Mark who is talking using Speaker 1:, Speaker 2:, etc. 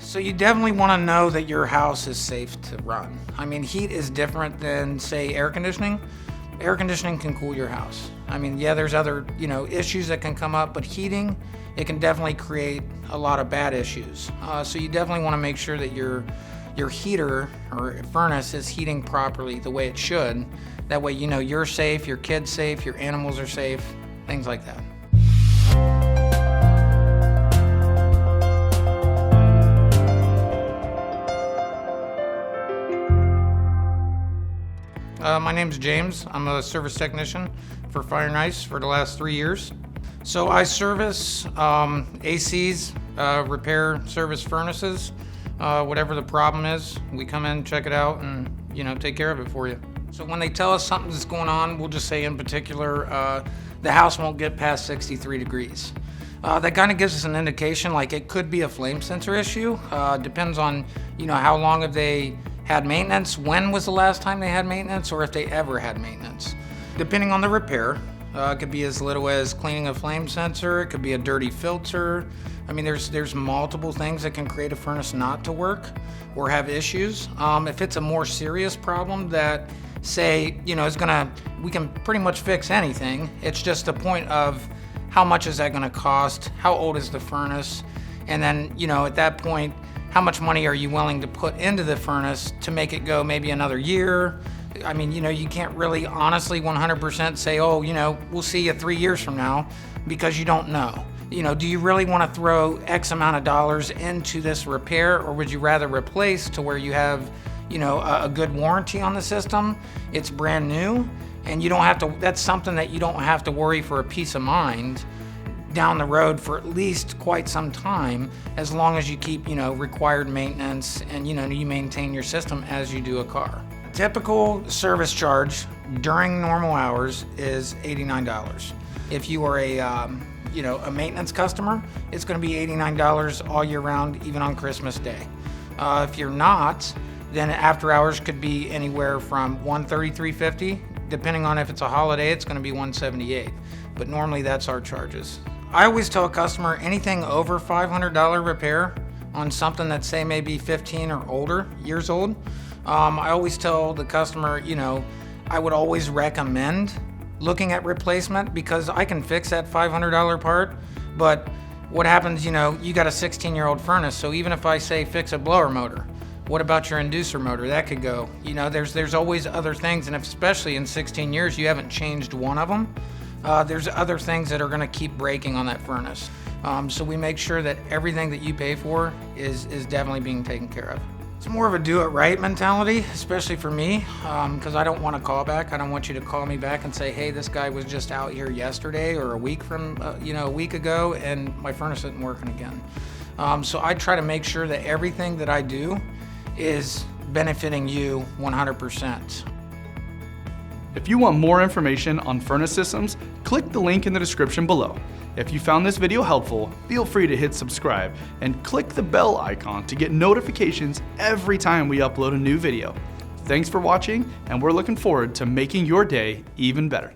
Speaker 1: So you definitely want to know that your house is safe to run. I mean, heat is different than, say, air conditioning. Air conditioning can cool your house. I mean, yeah, there's other, issues that can come up, but heating, it can definitely create a lot of bad issues. So you definitely want to make sure that your heater or furnace is heating properly the way it should. That way, you're safe, your kid's safe, your animals are safe, things like that. My name's James. I'm a service technician for Fire and Ice for the last 3 years. So I service ACs, repair service furnaces, whatever the problem is. We come in, check it out, and take care of it for you. So when they tell us something's going on, we'll just say in particular, the house won't get past 63 degrees. That kind of gives us an indication, like it could be a flame sensor issue. Depends on, how long have they had maintenance, when was the last time they had maintenance, or if they ever had maintenance. Depending on the repair, it could be as little as cleaning a flame sensor, it could be a dirty filter. I mean, there's multiple things that can create a furnace not to work or have issues. If it's a more serious problem that, say, we can pretty much fix anything. It's just a point of how much is that gonna cost, how old is the furnace, and then, at that point, how much money are you willing to put into the furnace to make it go maybe another year? I mean, you can't really honestly 100% say, oh, we'll see you 3 years from now, because you don't know. Do you really want to throw X amount of dollars into this repair, or would you rather replace to where you have, a good warranty on the system? It's brand new, and you don't have to, that's something that you don't have to worry for a peace of mind down the road for at least quite some time, as long as you keep, required maintenance and, you maintain your system as you do a car. A typical service charge during normal hours is $89. If you are a maintenance customer, it's gonna be $89 all year round, even on Christmas Day. If you're not, then after hours could be anywhere from $133.50. Depending on if it's a holiday, it's gonna be $178. But normally that's our charges. I always tell a customer anything over $500 repair on something that, say, maybe 15 or older years old. I always tell the customer, I would always recommend looking at replacement, because I can fix that $500 part, but what happens, you got a 16-year-old furnace, so even if I say fix a blower motor, what about your inducer motor? That could go. There's always other things, and especially in 16 years, you haven't changed one of them. There's other things that are gonna keep breaking on that furnace. So we make sure that everything that you pay for is definitely being taken care of. It's more of a do-it-right mentality, especially for me, because I don't want to call back. I don't want you to call me back and say, hey, this guy was just out here yesterday or a week ago, and my furnace isn't working again. So I try to make sure that everything that I do is benefiting you 100%.
Speaker 2: If you want more information on furnace systems, click the link in the description below. If you found this video helpful, feel free to hit subscribe and click the bell icon to get notifications every time we upload a new video. Thanks for watching, and we're looking forward to making your day even better.